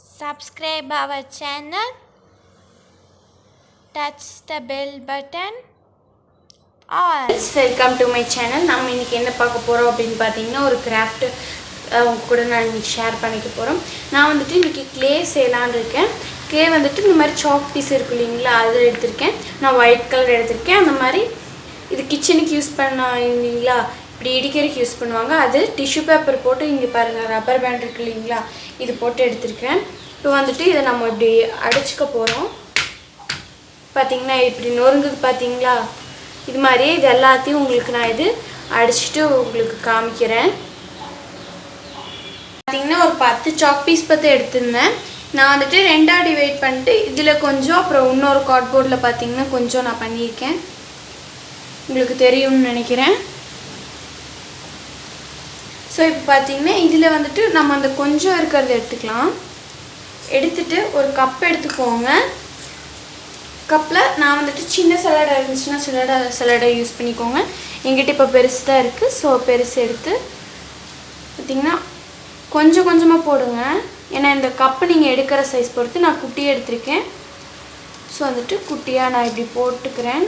subscribe our channel, touch the bell button. All welcome to my channel. நாம் இன்னைக்கு என்ன பார்க்க போறோம் அப்படினு பாத்தீங்கன்னா ஒரு கிராஃப்ட் கூட நான் இன்னைக்கு ஷேர் பண்ணிக்க போறோம். நான் வந்துட்டு இன்னைக்கு clay செய்யலாம்னு இருக்கேன். clay வந்துட்டு இந்த மாதிரி chalk piece இருக்கு இல்லீங்களா, அது எடுத்துர்க்கேன். நான் white color எடுத்துர்க்கேன். அந்த மாதிரி இது கிச்சனுக்கு யூஸ் பண்ணீங்களா, இப்படி இடிக்கிறதுக்கு யூஸ் பண்ணுவாங்க. அது டிஷ்யூ பேப்பர் போட்டு இங்க பாருங்க ரப்பர் பேண்ட் இருக்கு இல்லீங்களா, இது போட்டு எடுத்துர்க்கேன். இப்போ வந்துட்டு இத நம்ம இப்படி அடிச்சுக்க போறோம். பாத்தீங்கன்னா இப்படி நொறுங்குது பாத்தீங்களா, இது மாதிரி இது எல்லாத்தையும் உங்களுக்கு நான் இது அடிச்சிட்டு உங்களுக்கு காமிக்கிறேன். பாத்தீங்கன்னா ஒரு 10 சாக் பீஸ் பத்தி எடுத்துனேன். நான் வந்துட்டு ரெண்டா டிவைட் பண்ணிட்டு இதுல கொஞ்சம் அப்புறம் இன்னொரு கார்ட்போர்ட்ல பாத்தீங்கன்னா கொஞ்சம் நான் பண்ணியிருக்கேன். உங்களுக்கு தெரியும்னு நினைக்கிறேன். சோ இப்போ பாத்தீங்கன்னா இதுல வந்துட்டு நம்ம அந்த கொஞ்சம் இருக்குறத எடுத்துக்கலாம். எடுத்துட்டு ஒரு கப் எடுத்துக்கோங்க. கப்ல நான் வந்துட்டு சின்ன சலாடா இருந்துச்சுனா சலாடா யூஸ் பண்ணிக்கோங்க. என்கிட்ட இப்ப பெருசா இருக்கு, சோ பெருசு எடுத்து பாத்தீங்கன்னா கொஞ்சம் கொஞ்சமா போடுங்க. ஏன்னா இந்த கப் நீங்க எடுக்கிற சைஸ் பொறுத்து நான் குட்டி எடுத்துர்க்கேன். சோ வந்துட்டு குட்டியா நான் இப்படி போட்டுக்கறேன்.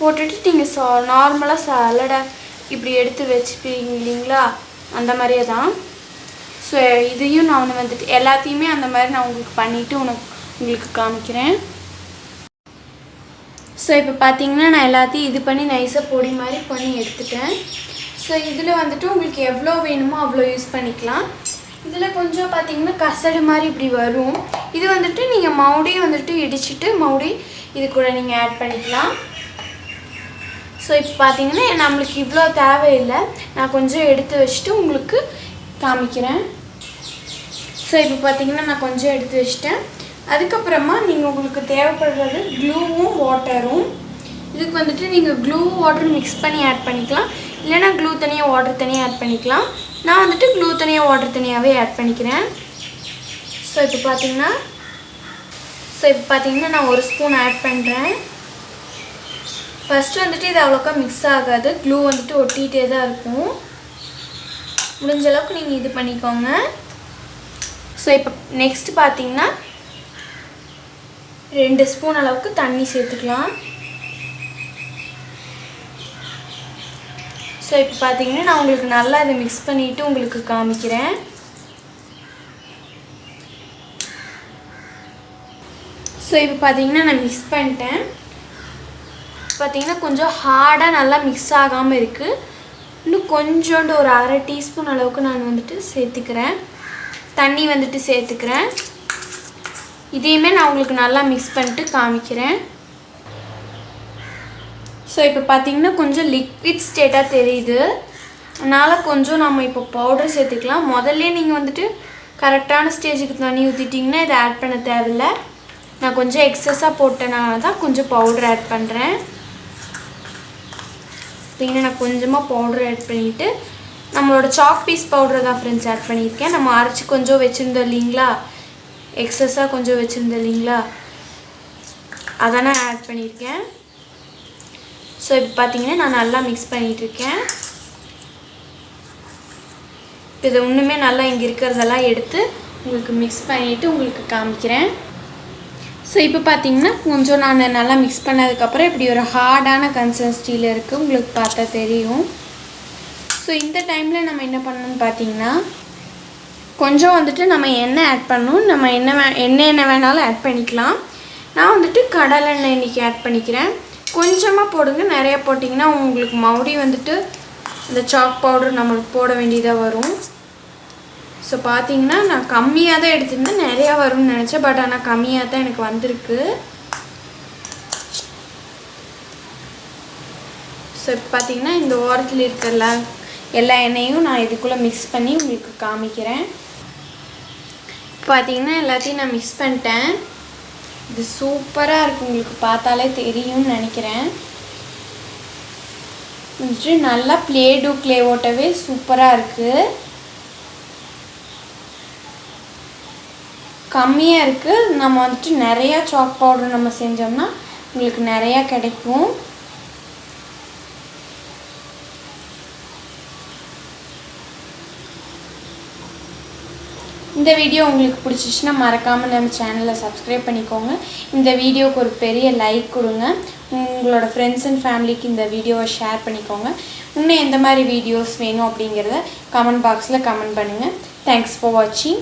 போட்டுட்டு நீங்க நார்மலா சலாடா இப்படி எடுத்து வெச்சிப்பீங்க இல்லீங்களா, அந்த மாதிரியே தான். சோ இதையும் நான் வந்துட்டு எல்லாத்தையுமே அந்த மாதிரி நான் உங்களுக்கு பண்ணிட்டு உங்களுக்கு காமிக்கிறேன். சோ இப்போ பாத்தீங்கன்னா நான் எல்லாத்தையும் இது பண்ணி நைஸா பொடி மாதிரி பண்ணி எடுத்துட்டேன். சோ இதுல வந்துட்டு உங்களுக்கு எவ்வளவு வேணுமோ அவ்வளவு யூஸ் பண்ணிக்கலாம். இதுல கொஞ்சம் பாத்தீங்கன்னா கசடு மாதிரி இப்படி வரும். இது வந்துட்டு நீங்க மவுடி வந்துட்டு இடிச்சிட்டு மவுடி இது கூட நீங்க ஆட் பண்ணிக்கலாம். சோ இப்போ பாத்தீங்கன்னா நமக்கு இவ்ளோ தேவை இல்ல, நான் கொஞ்சம் எடுத்து வச்சிட்டு உங்களுக்கு காமிக்கிறேன். சோ இப்போ பாத்தீங்கன்னா நான் கொஞ்சம் எடுத்து வச்சிட்டேன். அதுக்கு அப்புறமா நீங்க உங்களுக்கு தேவைப்படுறது க்ளூவும் வாட்டரும். இதுக்கு வந்துட்டு நீங்க க்ளூ வாட்டர் mix பண்ணி ஆட் பண்ணிக்கலாம், இல்லனா க்ளூ தனியா வாட்டர் தனியா ஆட் பண்ணிக்கலாம். நான் வந்துட்டு க்ளூ தனியா வாட்டர் தனியாவே ஆட் பண்ணிக்கிறேன். சோ இப்போ பாத்தீங்கன்னா நான் ஒரு ஸ்பூன் ஆட் பண்றேன். ஃபர்ஸ்ட் வந்துட்டு இது அவ்வளோக்கா mix ஆகாது, க்ளூ வந்துட்டு ஒட்டிட்டே தான் இருக்கும். முடிஞ்ச அளவுக்கு நீங்க இது பண்ணிக்கோங்க. சோ இப்போ நெக்ஸ்ட் பாத்தீங்கன்னா 2 ஸ்பூன் அளவுக்கு தண்ணி சேர்த்துக்கலாம். சோ இப்போ பாத்தீங்கன்னா நான் உங்களுக்கு நல்லா இத mix பண்ணிட்டு உங்களுக்கு காமிக்கிறேன். சோ இப்போ பாத்தீங்கன்னா நான் mix பண்ணிட்டேன். பாத்தீங்கன்னா கொஞ்சம் ஹார்டா நல்லா mix ஆகாம இருக்கு. இன்னும் கொஞ்சோண்டு ஒரு 1/2 டீஸ்பூன் அளவுக்கு நான் வந்துட்டு சேர்த்துக்கிறேன். தண்ணி வந்துட்டு சேர்த்துக்கிறேன். இதையுமே நான் உங்களுக்கு நல்லா mix பண்ணிட்டு காமிக்கிறேன். சோ இப்போ பாத்தீங்கன்னா கொஞ்சம் லிக்விட் ஸ்டேட்டா தெரியுது. அதனால கொஞ்சம் நாம இப்போ பவுடர் சேர்த்துக்கலாம். முதல்லயே நீங்க வந்துட்டு கரெக்ட்டான ஸ்டேஜுக்கு தண்ணி ஊத்திட்டீங்கன்னா இத ஆட் பண்ண தேவையில்லை. நான் கொஞ்சம் எக்ஸஸா போட்டனால தான் கொஞ்சம் பவுடர் ஆட் பண்றேன். இப்போ நான் கொஞ்சமா பவுடர் ஆட் பண்ணிட்டு நம்மளோட சாக் பீஸ் பவுடர் தான் फ्रेंड्स ஆட் பண்ணிருக்கேன். நம்ம அரைச்சு கொஞ்சம் வெச்சிருந்தோம் இல்லீங்களா, எக்ஸஸா கொஞ்சம் வெச்சிருந்தோம் இல்லீங்களா, அத நான் ஆட் பண்ணிருக்கேன். சோ இப்போ பாத்தீங்கன்னா நான் நல்லா mix பண்ணிட்டு இருக்கேன். இது இன்னுமே நல்லா இங்க இருக்குறதெல்லாம் எடுத்து உங்களுக்கு mix பண்ணிட்டு உங்களுக்கு காமிக்கிறேன். சோ இப்போ பாத்தீங்கன்னா கொஞ்சம் நான் நல்லா mix பண்ணதுக்கு அப்புறம் இப்படி ஒரு ஹார்டான கன்சிஸ்டன்சில இருக்கு, உங்களுக்கு பார்த்தா தெரியும். சோ இந்த டைம்ல நம்ம என்ன பண்ணனும்னு பாத்தீங்கன்னா கொஞ்சம் வந்துட்டு நம்ம எண்ணெய் ஆட் பண்ணனும். நம்ம என்ன வேணாலும் ஆட் பண்ணிக்கலாம். நான் வந்துட்டு கடலை எண்ணெய் இன்னைக்கு ஆட் பண்ணிக்கிறேன். கொஞ்சமா போடுங்க, நிறைய போடிங்கனா உங்களுக்கு மவுடி வந்துட்டு இந்த சாக் பவுடர் நமக்கு போட வேண்டியதா வரும். சோ பாத்தீங்கன்னா நான் கம்மியா தான் எடுத்துட்டேன், நிறைய வரும்னு நினைச்சேன், பட் ஆனா கம்மியா தான் எனக்கு வந்திருக்கு. சோ பாத்தீங்கன்னா இந்த ஓரத்துல இருக்கற எல்லா எண்ணெயும் நான் இதுக்குள்ள mix பண்ணி உங்களுக்கு காமிக்கிறேன். பாத்தீங்கன்னா எல்லாத்தையும் நான் mix பண்ணிட்டேன். இது சூப்பரா இருக்கு, உங்களுக்கு பார்த்தாலே தெரியும்னு நினைக்கிறேன். இது நல்லா playdo clay ஓட்டவே சூப்பரா இருக்கு. கம்மியா இருக்கு. நம்ம வந்துட்டு நிறைய சாக் பவுடர் நம்ம செஞ்சோம்னா உங்களுக்கு நிறைய கிடைக்கும். இந்த வீடியோ உங்களுக்கு பிடிச்சிச்சுன்னா மறக்காமல் நம்ம சேனலை சப்ஸ்கிரைப் பண்ணிக்கோங்க. இந்த வீடியோவுக்கு ஒரு பெரிய லைக் கொடுங்க. உங்களோட ஃப்ரெண்ட்ஸ் அண்ட் ஃபேமிலிக்கு இந்த வீடியோவை ஷேர் பண்ணிக்கோங்க. இன்னும் எந்த மாதிரி வீடியோஸ் வேணும் அப்படிங்கிறத கமெண்ட் பாக்ஸில் கமெண்ட் பண்ணுங்கள். தேங்க்ஸ் ஃபார் வாட்சிங்.